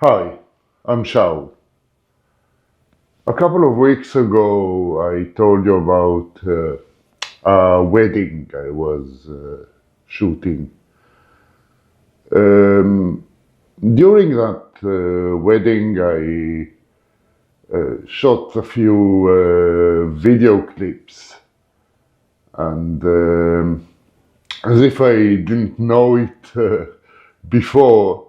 Hi, I'm Shaul. A couple of weeks ago, I told you about a wedding I was shooting. Um, During that wedding, I shot a few video clips, and as if I didn't know it before,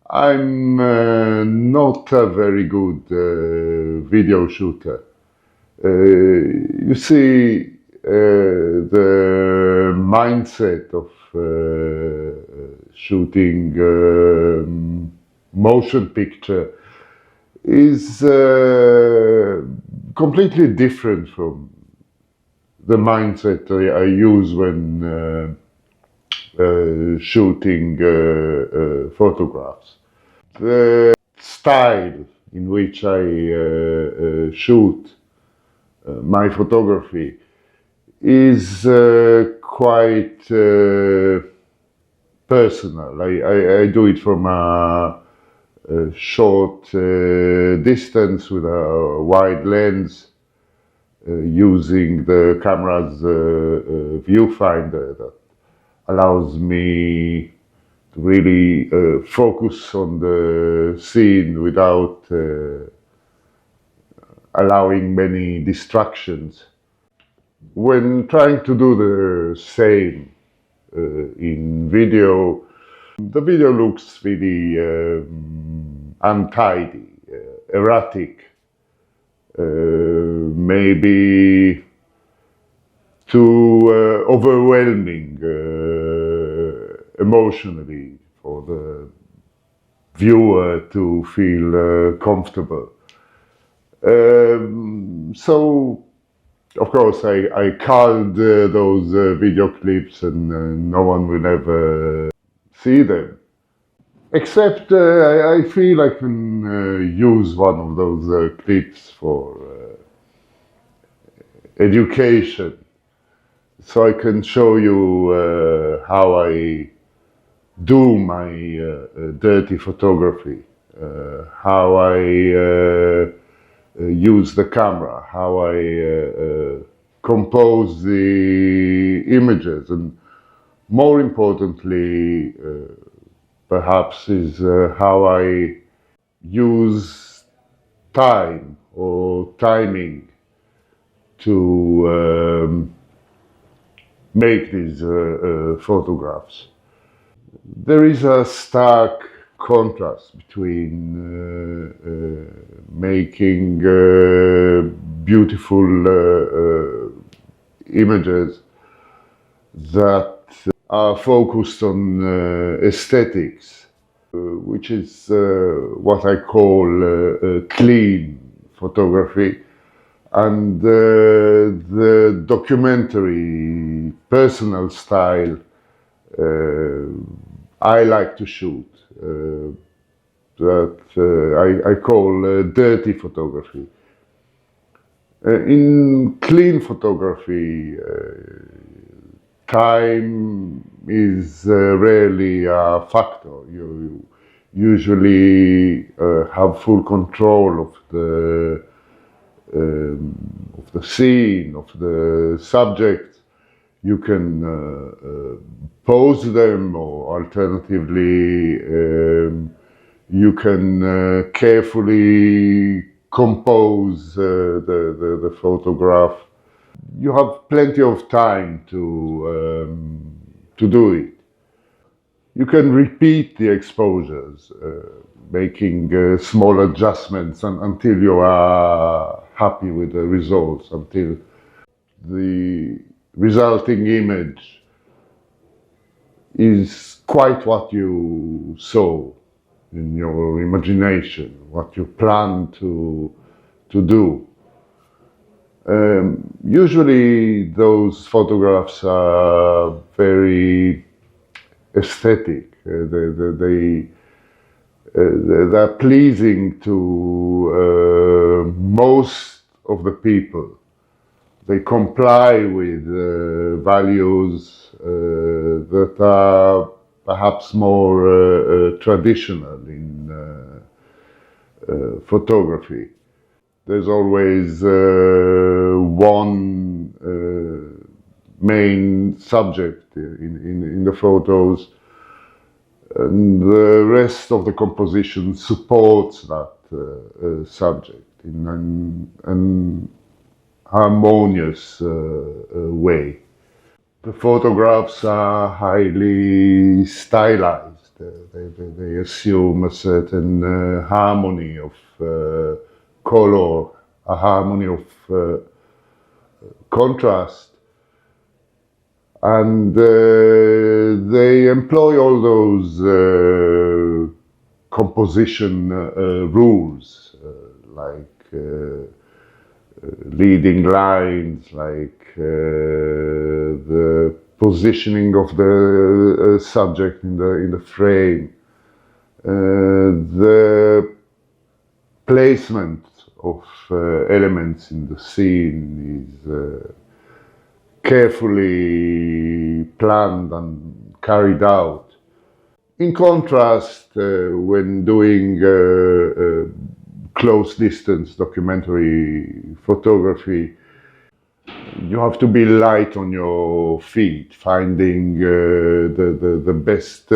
I'm not a very good video shooter. You see, the mindset of shooting motion picture is completely different from the mindset I use when shooting photographs. The style in which I shoot my photography is quite personal. I do it from a short distance with a wide lens using the camera's viewfinder that allows me to really focus on the scene without allowing many distractions. When trying to do the same in video, the video looks really untidy, erratic, maybe too overwhelming emotionally for the viewer to feel comfortable. So, of course, I culled those video clips and no one will ever see them. Except I feel I can use one of those clips for education. So I can show you how I do my dirty photography, how I use the camera, how I compose the images, and more importantly, perhaps, is how I use time or timing to make these photographs. There is a stark contrast between making beautiful images that are focused on aesthetics, which is what I call clean photography, and the documentary personal style I like to shoot, that I call dirty photography. In clean photography, time is rarely a factor. You usually have full control of the scene, of the subject. You can pose them, or alternatively, you can carefully compose the photograph. You have plenty of time to do it. You can repeat the exposures, making small adjustments until you are happy with the results, until the resulting image is quite what you saw in your imagination, what you plan to do. Usually those photographs are very aesthetic. They're pleasing to most of the people. They comply with values that are perhaps more traditional photography. There's always one main subject in the photos, and the rest of the composition supports that subject in an harmonious way. The photographs are highly stylized. They assume a certain harmony of color, a harmony of contrast, and they employ all those composition rules, like leading lines, like the positioning of the subject in the frame, the placement of elements in the scene is carefully planned and carried out. In contrast, when doing close distance documentary photography, you have to be light on your feet, finding the best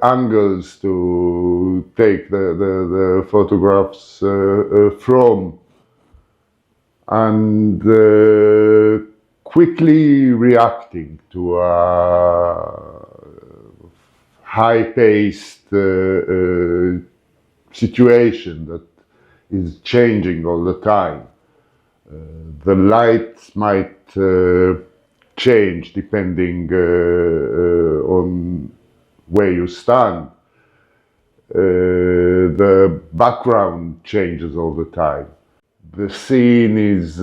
angles to take the photographs from, and quickly reacting to a high-paced situation that is changing all the time. The light might change depending on where you stand. The background changes all the time. The scene is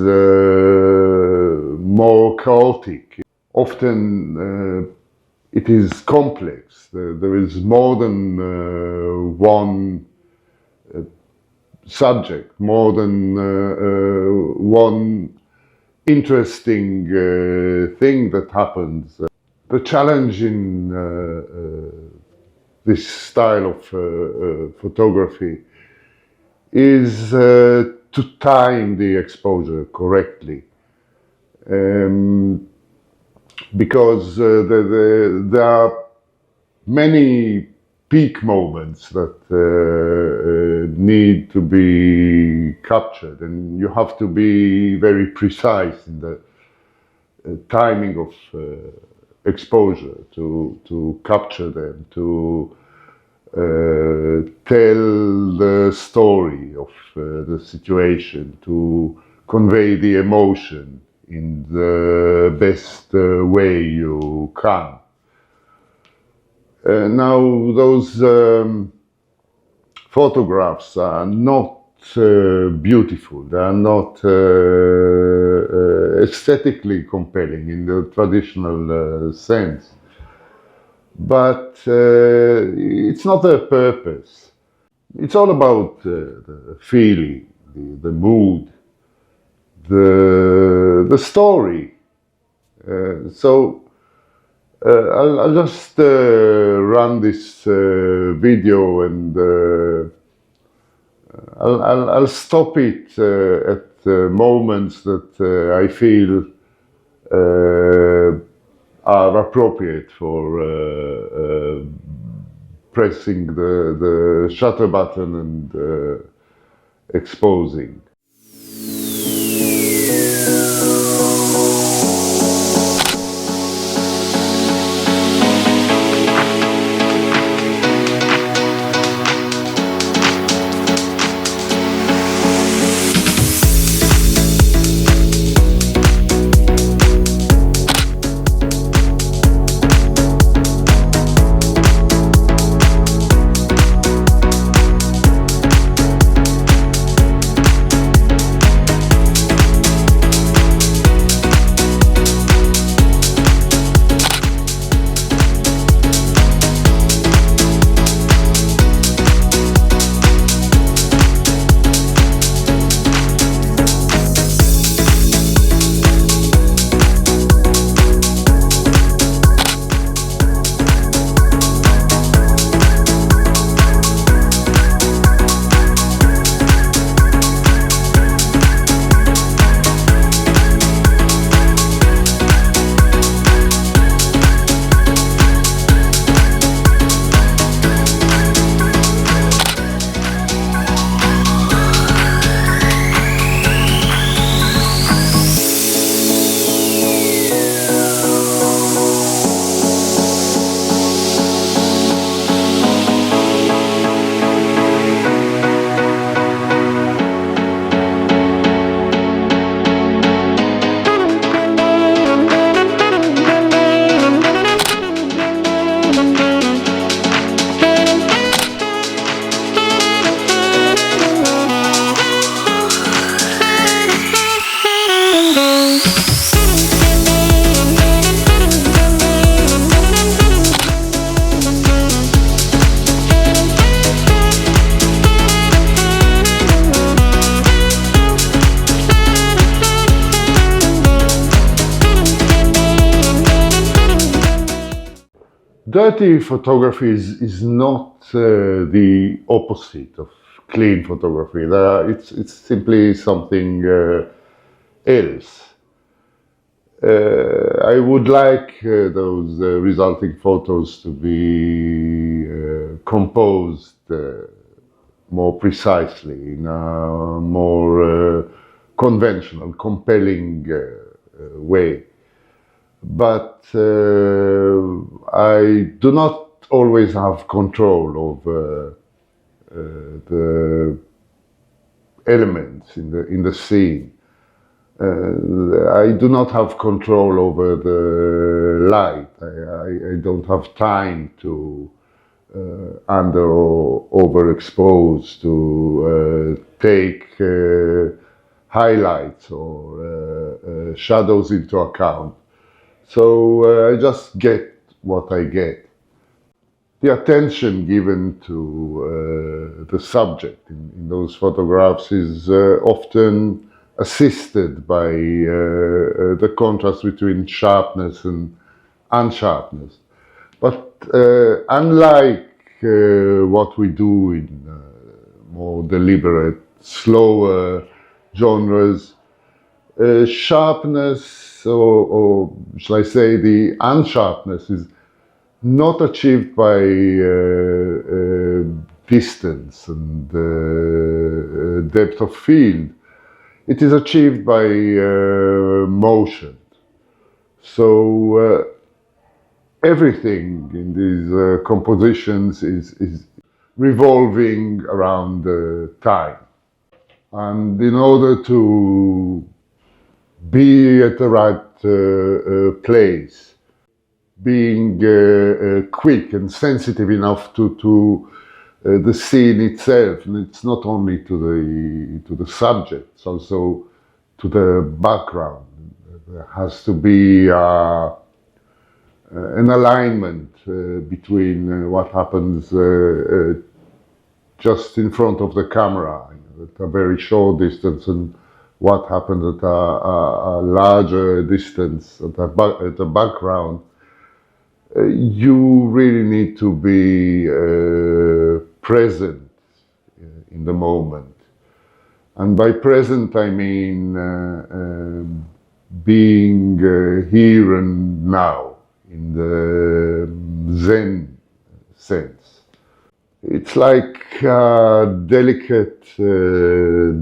more chaotic. Often it is complex. There is more than one subject, more than one interesting thing that happens. The challenge in this style of photography is to time the exposure correctly, because there are many peak moments that need to be captured, and you have to be very precise in the timing of exposure to capture them, to tell the story of the situation, to convey the emotion in the best way you can. Now, those photographs are not beautiful, they are not aesthetically compelling in the traditional sense. But it's not their purpose. It's all about the feeling, the mood, the story. So I'll just run this video, and I'll stop it at moments that I feel are appropriate for pressing the shutter button and exposing. Dirty photography is not the opposite of clean photography. It's simply something else. I would like those resulting photos to be composed more precisely, in a more conventional, compelling way. But I do not always have control over the elements in the scene. I do not have control over the light. I don't have time to under or overexpose, to take highlights or shadows into account. So I just get what I get. The attention given to the subject in those photographs is often assisted by the contrast between sharpness and unsharpness. But unlike what we do in more deliberate, slower genres, sharpness, or shall I say the unsharpness, is not achieved by distance and depth of field. It is achieved by motion. So everything in these compositions is revolving around time. And in order to be at the right place, being quick and sensitive enough to the scene itself, and it's not only to the subject, it's also to the background. There has to be an alignment between what happens just in front of the camera, at a very short distance, and what happens at a larger distance, at the background. You really need to be present in the moment. And by present, I mean being here and now, in the Zen sense. It's like a delicate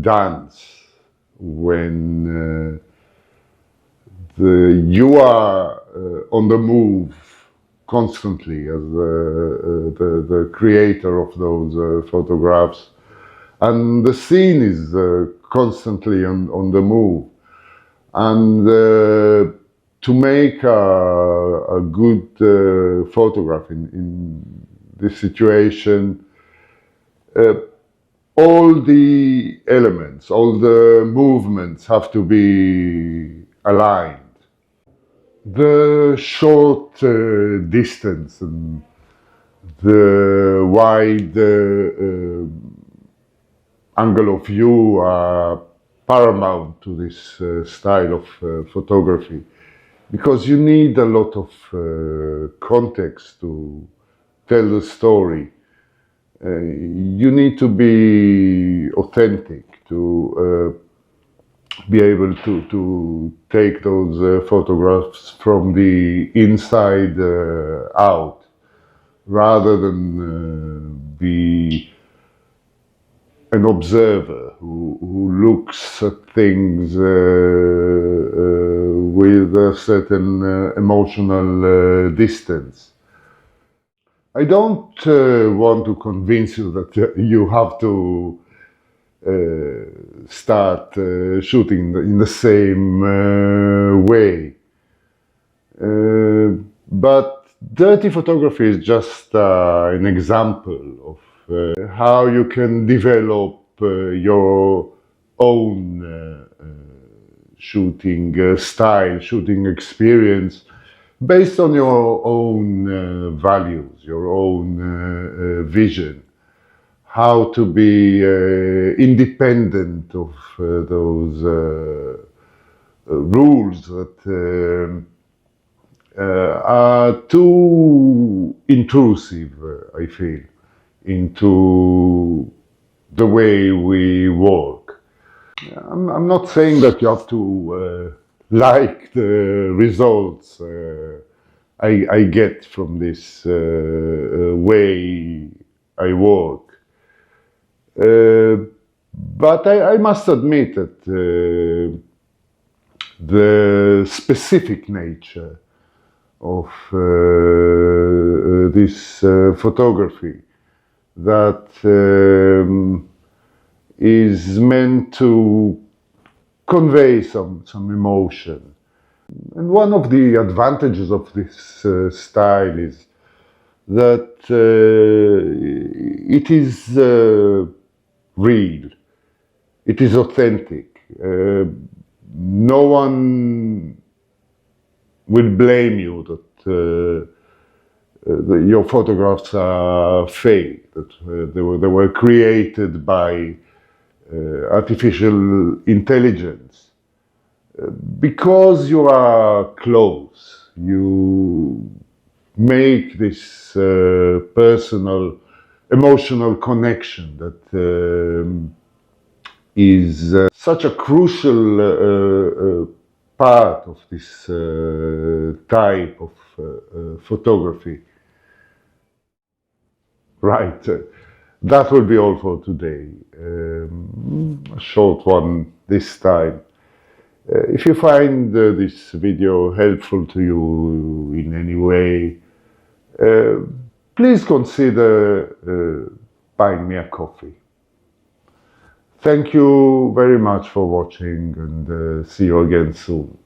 dance when you are on the move constantly as the creator of those photographs, and the scene is constantly on the move. And to make a good photograph in this situation, all the elements, all the movements have to be aligned. The short distance and the wide angle of view are paramount to this style of photography, because you need a lot of context to tell the story. You need to be authentic to be able to take those photographs from the inside out, rather than be an observer who looks at things with a certain emotional distance. I don't want to convince you that you have to start shooting in the same way. But dirty photography is just an example of how you can develop your own shooting style, shooting experience, based on your own values, your own vision. How to be independent of those rules that are too intrusive, I feel, into the way we work. I'm not saying that you have to like the results I get from this way I work. But I must admit that the specific nature of this photography that is meant to convey some emotion. And one of the advantages of this style is that it is real, it is authentic. No one will blame you that your photographs are fake, that they were created by artificial intelligence. Because you are close, you make this personal, emotional connection that is such a crucial part of this type of photography. Right. That will be all for today. A short one this time. If you find this video helpful to you in any way, please consider buying me a coffee. Thank you very much for watching, and see you again soon.